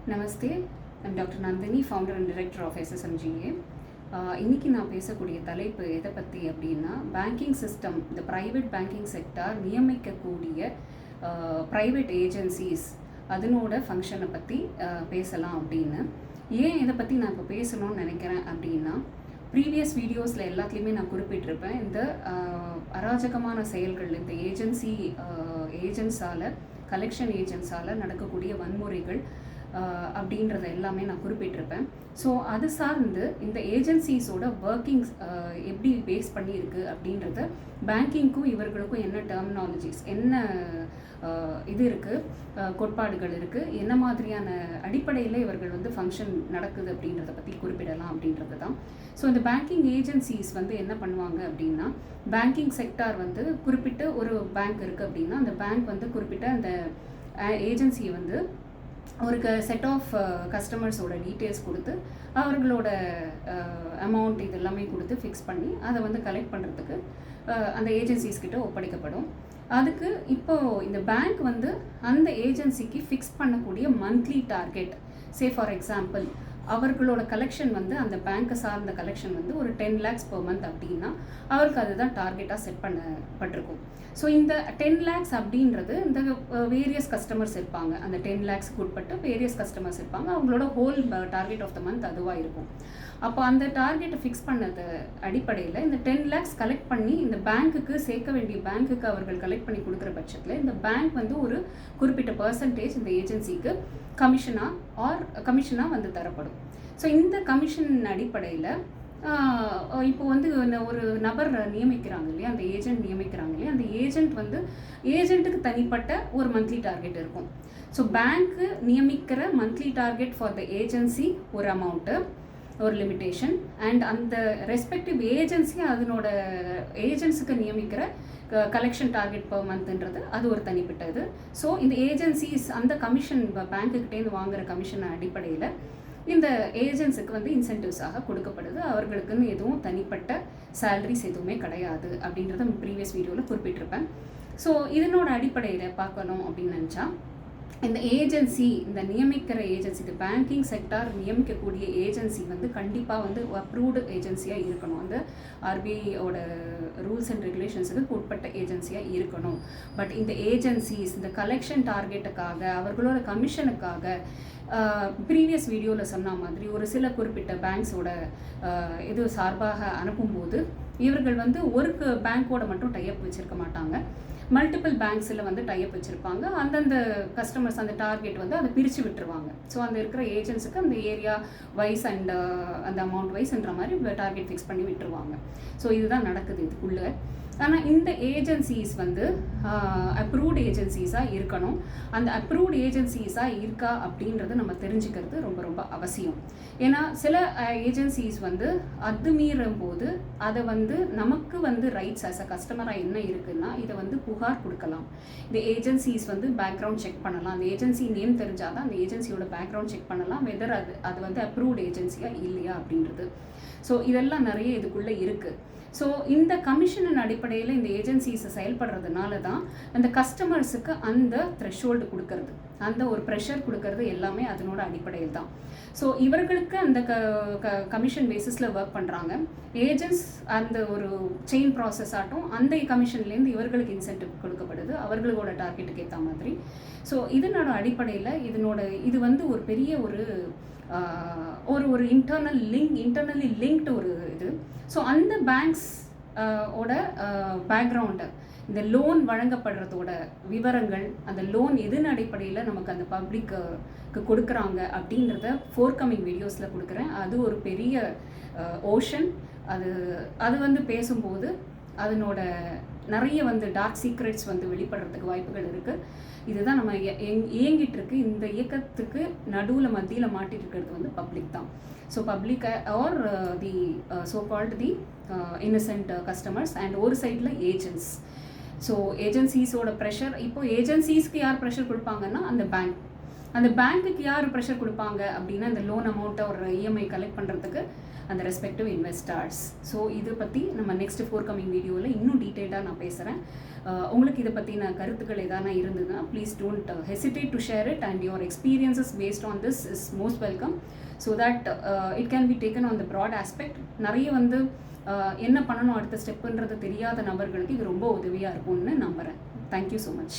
Namaste. I'm doctor Nandini, founder and director of SSMGA. இன்றைக்கி நான் பேசக்கூடிய தலைப்பு எதை பற்றி அப்படின்னா, பேங்கிங் சிஸ்டம், இந்த ப்ரைவேட் பேங்கிங் செக்டார் நியமிக்கக்கூடிய ப்ரைவேட் ஏஜென்சிஸ் அதனோட ஃபங்க்ஷனை பற்றி பேசலாம் அப்படின்னு. ஏன் இதை பற்றி நான் இப்போ பேசணும்னு நினைக்கிறேன் அப்படின்னா, ப்ரீவியஸ் வீடியோஸில் எல்லாத்துலேயுமே நான் குறிப்பிட்டிருப்பேன், இந்த அராஜகமான செயல்கள், இந்த ஏஜென்ட்ஸால் கலெக்ஷன் ஏஜென்ட்ஸால் நடக்கக்கூடிய வன்முறைகள் அப்படின்றத எல்லாமே நான் குறிப்பிட்டிருப்பேன். ஸோ அது சார்ந்து இந்த ஏஜென்சிஸோட ஒர்க்கிங்ஸ் எப்படி பேஸ் பண்ணியிருக்கு அப்படின்றத, பேங்கிங்க்கும் இவர்களுக்கும் என்ன டெர்மினாலஜிஸ், என்ன இது இருக்குது, கோட்பாடுகள் இருக்குது, என்ன மாதிரியான அடிப்படையில் இவர்கள் வந்து ஃபங்க்ஷன் நடக்குது அப்படின்றத பற்றி குறிப்பிடலாம் அப்படின்றது தான். ஸோ இந்த பேங்கிங் ஏஜென்சிஸ் வந்து என்ன பண்ணுவாங்க அப்படின்னா, பேங்கிங் செக்டார் வந்து குறிப்பிட்ட ஒரு பேங்க் இருக்குது அப்படின்னா, அந்த பேங்க் வந்து குறிப்பிட்ட அந்த ஏஜென்சியை வந்து ஒரு செட் ஆஃப் கஸ்டமர்ஸோட டீட்டெயில்ஸ் கொடுத்து, அவர்களோட அமௌண்ட் இது எல்லாமே கொடுத்து ஃபிக்ஸ் பண்ணி அதை வந்து கலெக்ட் பண்ணுறதுக்கு அந்த ஏஜென்சிஸ்கிட்ட ஒப்படைக்கப்படும். அதுக்கு இப்போது இந்த பேங்க் வந்து அந்த ஏஜென்சிக்கு ஃபிக்ஸ் பண்ணக்கூடிய monthly target, say for example அவர்களோட கலெக்ஷன் வந்து அந்த பேங்க்கை சார்ந்த கலெக்ஷன் வந்து ஒரு 10 lakhs per month அப்படின்னா அவருக்கு அதுதான் டார்கெட்டாக செட் பண்ணப்பட்டிருக்கும். ஸோ இந்த 10 lakhs அப்படின்றது இந்த வேரியஸ் கஸ்டமர்ஸ் இருப்பாங்க, அந்த 10 lakhsக்கு உட்பட்டு வேரியஸ் கஸ்டமர்ஸ் இருப்பாங்க, அவங்களோட whole target of the month அதுவாக இருக்கும். அப்போ அந்த டார்கெட்டை ஃபிக்ஸ் பண்ணது அடிப்படையில் இந்த 10 lakhs கலெக்ட் பண்ணி இந்த பேங்க்குக்கு சேர்க்க வேண்டிய பேங்க்குக்கு அவர்கள் கலெக்ட் பண்ணி கொடுக்குற பட்சத்தில் இந்த பேங்க் வந்து ஒரு குறிப்பிட்ட பர்சன்டேஜ் இந்த ஏஜென்சிக்கு கமிஷனாக வந்து தரப்படும். ஸோ இந்த கமிஷன் அடிப்படையில் இப்போ வந்து ஒரு நபர் நியமிக்கிறாங்க இல்லையா, அந்த ஏஜென்ட் நியமிக்கிறாங்க இல்லையா, அந்த ஏஜென்ட்டுக்கு தனிப்பட்ட ஒரு மந்த்லி டார்கெட் இருக்கும். ஸோ பேங்க்கு நியமிக்கிற monthly target for the agency ஒரு அமௌண்ட்டு, ஒரு லிமிட்டேஷன், அண்ட் அந்த ரெஸ்பெக்டிவ் ஏஜென்சி அதனோட ஏஜென்ட்ஸுக்கு நியமிக்கிற கலெக்ஷன் டார்கெட் பர் மந்த்ன்றது அது ஒரு தனிப்பட்டது. ஸோ இந்த ஏஜென்சிஸ் அந்த கமிஷன் பேங்க்குக்கிட்டேருந்து வாங்குகிற கமிஷன் அடிப்படையில் இந்த ஏஜென்ட்ஸுக்கு வந்து இன்சென்டிவ்ஸாக கொடுக்கப்படுது. அவர்களுக்குன்னு எதுவும் தனிப்பட்ட சேலரிஸ் எதுவுமே கிடையாது அப்படின்றத ப்ரீவியஸ் வீடியோவில் குறிப்பிட்டிருப்பேன். ஸோ இதனோட அடிப்படையில் பார்க்கணும் அப்படின்னு நினச்சா, இந்த ஏஜென்சி, இந்த நியமிக்கிற ஏஜென்சி, இந்த பேங்கிங் செக்டார் நியமிக்கக்கூடிய ஏஜென்சி வந்து கண்டிப்பாக வந்து அப்ரூவ்டு ஏஜென்சியாக இருக்கணும். அந்த ஆர்பிஐயோட ரூல்ஸ் அண்ட் ரெகுலேஷன்ஸுக்கு உட்பட்ட ஏஜென்சியாக இருக்கணும். பட் இந்த ஏஜென்சிஸ் இந்த கலெக்ஷன் டார்கெட்டுக்காக, அவர்களோட கமிஷனுக்காக, ப்ரீவியஸ் வீடியோவில் சொன்ன மாதிரி ஒரு சில குறிப்பிட்ட பேங்க்ஸோட இது சார்பாக அனுப்பும்போது இவர்கள் வந்து ஒரு பேங்க்கோட மட்டும் டைப் வச்சுருக்க மாட்டாங்க, மல்டிபிள் பேங்க்ஸில் வந்து டைப் வச்சுருப்பாங்க. அந்தந்த கஸ்டமர்ஸ் அந்த டார்கெட் வந்து அதை பிரித்து விட்டுருவாங்க. ஸோ அந்த இருக்கிற ஏஜென்ட்ஸுக்கு அந்த ஏரியா வைஸ் அண்ட் அந்த அமௌண்ட் வைஸ்ன்ற மாதிரி டார்கெட் ஃபிக்ஸ் பண்ணி விட்டுருவாங்க. ஸோ இதுதான் நடக்குது இதுக்குள்ளே. ஆனால் இந்த ஏஜென்சிஸ் வந்து அப்ரூவ்டு ஏஜென்சிஸாக இருக்கணும். அந்த அப்ரூவ்டு ஏஜென்சிஸாக இருக்கா அப்படின்றத நம்ம தெரிஞ்சுக்கிறது ரொம்ப ரொம்ப அவசியம். ஏன்னா சில ஏஜென்சிஸ் வந்து அது மீறும் போது அதை வந்து நமக்கு வந்து ரைட்ஸ் ஆஸ் அ கஸ்டமராக என்ன இருக்குன்னா, இதை வந்து புகார் கொடுக்கலாம். இந்த ஏஜென்சிஸ் வந்து பேக்ரவுண்ட் செக் பண்ணலாம். அந்த ஏஜென்சி நேம் தெரிஞ்சால் தான் அந்த ஏஜென்சியோட பேக்ரவுண்ட் செக் பண்ணலாம், வெதர் அது வந்து அப்ரூவ்டு ஏஜென்சியாக இல்லையா அப்படின்றது. ஸோ இதெல்லாம் நிறைய இதுக்குள்ளே இருக்குது. ஸோ இந்த கமிஷனின் அடிப்படையில் இந்த ஏஜென்சிஸை செயல்படுறதுனால தான் அந்த கஸ்டமர்ஸுக்கு அந்த த்ரெஷ்ஹோல்டு கொடுக்கறது, அந்த ஒரு ப்ரெஷர் கொடுக்கறது எல்லாமே அதனோட அடிப்படையில் தான். ஸோ இவர்களுக்கு அந்த கமிஷன் பேசிஸில் ஒர்க் பண்ணுறாங்க ஏஜென்ட்ஸ். அந்த ஒரு செயின் ப்ராசஸ் ஆட்டும் அந்த கமிஷன்லேருந்து இவர்களுக்கு இன்சென்டிவ் கொடுக்கப்படுது அவர்களோட டார்கெட்டுக்கு ஏற்ற மாதிரி. ஸோ இதனோட அடிப்படையில் இது வந்து ஒரு பெரிய ஒரு இன்டர்னலி லிங்க்டு ஒரு இது. ஸோ அந்த பேங்க்ஸ் ஓட பேக்ரவுண்டு, இந்த லோன் வழங்கப்படுறதோட விவரங்கள், அந்த லோன் எதன் அடிப்படையில் நமக்கு அந்த பப்ளிக்கு கொடுக்குறாங்க அப்படின்றத ஃபோர்கமிங் வீடியோஸில் கொடுக்குறேன். அது ஒரு பெரிய ஓஷன். அது வந்து பேசும்போது அதனோட நிறைய வந்து டார்க் சீக்ரெட்ஸ் வந்து வெளிப்படுறதுக்கு வாய்ப்புகள் இருக்குது. இதுதான் நம்ம இயங்கிட்டு இருக்கு. இந்த இயக்கத்துக்கு மத்தியில் மாட்டிட்டு இருக்கிறது வந்து பப்ளிக் தான். So public are the so called the innocent customers and ஒரு சைடில் ஏஜென்ட்ஸ். ஸோ ஏஜென்சிஸோட ப்ரெஷர், இப்போ ஏஜென்சிஸ்க்கு யார் ப்ரெஷர் கொடுப்பாங்கன்னா அந்த பேங்க்குக்கு யார் ப்ரெஷர் கொடுப்பாங்க அப்படின்னா, இந்த லோன் அமௌண்ட்டை ஒரு இஎம்ஐ கலெக்ட் பண்ணுறதுக்கு அந்த ரெஸ்பெக்டிவ் இன்வெஸ்டர்ஸ். ஸோ இதை பற்றி நம்ம நெக்ஸ்ட் ஃபோர்கமிங் வீடியோவில் இன்னும் டீட்டெயில்டாக நான் பேசுகிறேன். உங்களுக்கு இதை பற்றின கருத்துக்கள் எதானா இருந்ததுன்னா please don't hesitate to share it, and your experiences based on this is most welcome. So that it can be taken on the broad aspect. நிறைய வந்து என்ன பண்ணணும் அடுத்த ஸ்டெப்புன்றது தெரியாத நபர்களுக்கு இது ரொம்ப உதவியாக இருக்கும்னு நம்புகிறேன். Thank you so much.